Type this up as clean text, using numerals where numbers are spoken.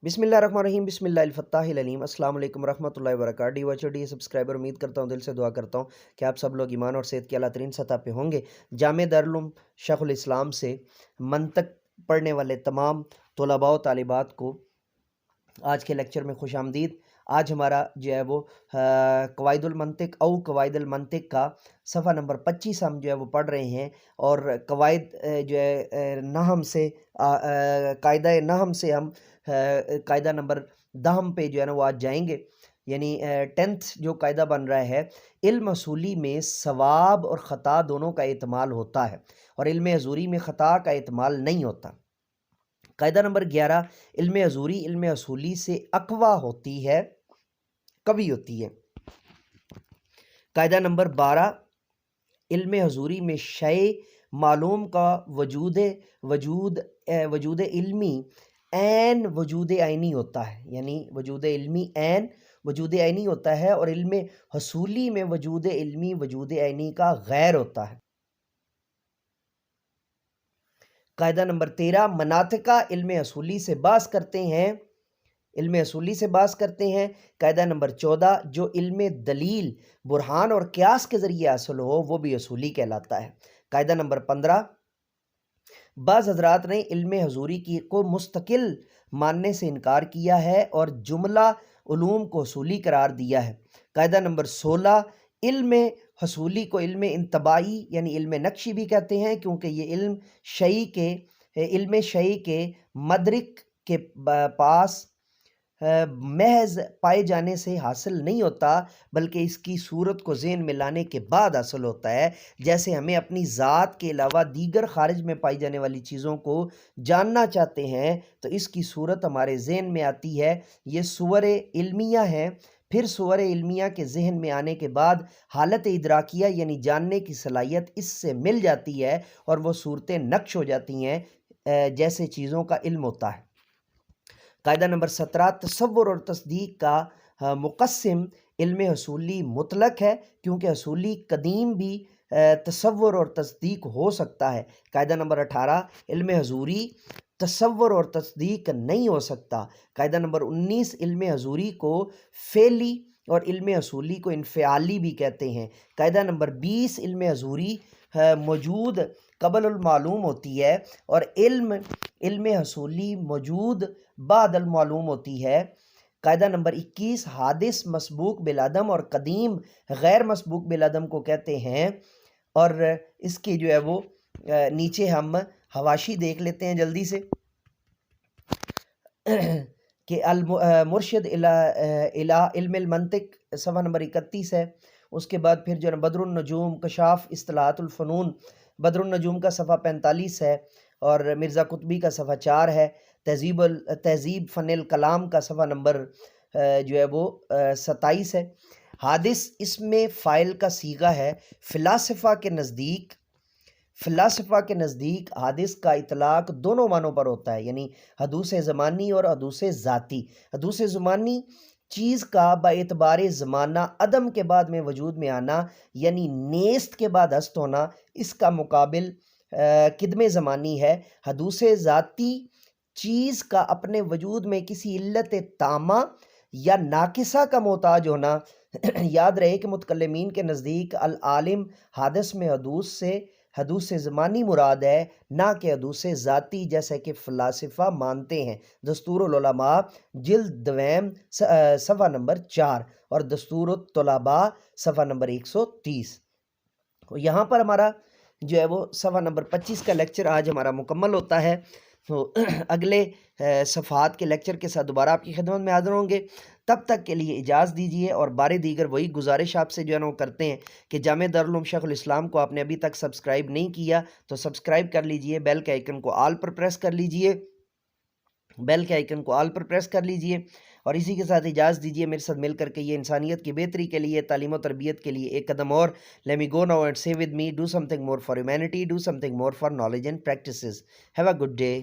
बिस्मिल्लाहिर्रहमानिर्रहीम बिस्मिल्लाहिल-फत्ताहिल-अलीम। अस्सलाम वालेकुम रहमतुल्लाहि व बरकातहू। डी सब्सक्राइबर, उम्मीद करता हूँ, दिल से दुआ करता हूँ कि आप सब लोग ईमान और सेहत की आला तरीन सतह पे होंगे। जामे दारुल उलूम शेखुल इस्लाम से मंतक पढ़ने वाले तमाम तलबा व तालिबात को आज के लेक्चर में खुश आमदीद। आज हमारा जो है वो कवाइदुल मंतिक औ कवाइदुल मंतिक का सफ़ा नंबर 25 हम जो है वो पढ़ रहे हैं। और कवाइद जो है नहम से कायदा नहम से हम कायदा नंबर दहम पे जो है ना वो आज जाएंगे। यानी 10th जो कायदा बन रहा है, इल्म असूली में सवाब और ख़ता दोनों का एहतमाल होता है और इल्म अजूरी में ख़ता का एहतमाल नहीं होता। कायदा नंबर 11, इल्म अजूरी इल्म असूली से अकवा होती है, कवी होती है। कायदा नंबर 12, इल्म अजूरी में शय मालूम का वजूद इल्मी ऐन वजूद आइनी होता है। यानी वजूद इल्मी ऐन वजूद आइनी होता है और इल्म हसूली में वजूद इल्मी वजूद आइनी का गैर होता है। कायदा नंबर 13, मनातिका इल्म असूली से बास करते हैं, इल्म असूली से बास करते हैं। कायदा नंबर 14, जो इल्म दलील बुरहान और क्यास के ज़रिए हासिल हो वो भी असूली कहलाता है। कायदा नंबर 15, बाज़ हज़रात ने इल्म हजूरी की को मुस्तकिल मानने से इनकार किया है और जुमला उलूम को असूली करार दिया है। कायदा नंबर 16, इल्म हसूली को इल्म इंतबाई यानी इल्म नक्शी भी कहते हैं, क्योंकि ये इल्म शई के मदरिक के पास महज पाए जाने से हासिल नहीं होता, बल्कि इसकी सूरत को ज़हन में लाने के बाद हासिल होता है। जैसे हमें अपनी ज़ात के अलावा दीगर खारिज में पाई जाने वाली चीज़ों को जानना चाहते हैं तो इसकी सूरत हमारे ज़हन में आती है। ये सूवर इल्मिया हैं। फिर सूवर इल्मिया के ज़हन में आने के बाद हालत इदराकिया यानी जानने की सलाहियत इससे मिल जाती है और वो सूरतें नक्श हो जाती हैं जैसे चीज़ों का इल्म होता है। कायदा नंबर 17, तसव्वुर और तस्दीक का मुक़स्सिम इल्म हसूली मुतलक है, क्योंकि हसूली कदीम भी तसव्वुर और तस्दीक हो सकता है। कायदा नंबर 18, इल्म हजूरी तसव्वुर और तस्दीक नहीं हो सकता। कायदा नंबर 19, इल्म हजूरी को फ़ेली और इल्म असूली को इनफ़ाली भी कहते हैं। कायदा नंबर 20, इल्म हजूरी मौजूद क़बल मालूम होती है और इल्म हसूली मौजूद बादल मालूम होती है। कायदा नंबर 21, हादिस मसबूक बिलादम और कदीम गैर मसबूक बिलादम को कहते हैं। और इसकी जो है वो नीचे हम हवाशी देख लेते हैं जल्दी से कि अल मुर्शिद इला इल्म मंतिक सफ़ा नंबर 31 है। उसके बाद फिर जो है बदरुन नजूम कशाफ इस्तिलाहातुल फ़नून बदरुन का सफ़ा 45 है और मिर्ज़ा कुतबी का सफ़ा 4 है। तहज़ीब फ़निल कलाम का सफ़ा नंबर जो है वो 27 है। हादिस इसमें फ़ाइल का सीगा है। फ़िलासफ़ा के नज़दीक हादिस का इतलाक़ दोनों मानों पर होता है, यानी हदूस ज़मानी और हदूस ज़ाती। हदूस ज़मानी चीज़ का बाएतबार ज़माना अदम के बाद में वजूद में आना, यानी नेस्त के बाद हस्त होना, इसका मुकाबिल किदमे ज़मानी है। हदूस ज़ाती चीज़ का अपने वजूद में किसी इल्लत तामा या नाकिसा का मोहताज होना। याद रहे कि मुतकल्लिमीन के नज़दीक अल आलिम हादिस में हदूस ज़मानी मुराद है, ना कि हदूस ज़ाती, जैसे कि फ़लासिफ़ा मानते हैं। दस्तूरुल उलमा जिल्द दवैम सफ़ा नंबर 4 और दस्तूरुत तलबा सफ़ा नंबर 130। यहाँ पर हमारा जो है वो सफ़ा नंबर 25 का लेक्चर आज हमारा मुकम्मल होता है। तो अगले सफ़ात के लेक्चर के साथ दोबारा आपकी खिदमत में हाज़िर होंगे। तब तक के लिए इजाज़त दीजिए और बारे दीगर वही गुजारिश आपसे जो है ना वो करते हैं कि जामे दारुल उलूम शेखुल इस्लाम को आपने अभी तक सब्सक्राइब नहीं किया तो सब्सक्राइब कर लीजिए, बेल के आइकन को ऑल पर प्रेस कर लीजिए और इसी के साथ इजाज़त दीजिए मेरे साथ मिल करके ये इंसानियत की बेहतरी के लिए, तालीम और तरबियत के लिए एक कदम और। Let me go now and say with me, do something more for humanity, do something more for knowledge and practices. Have a good day.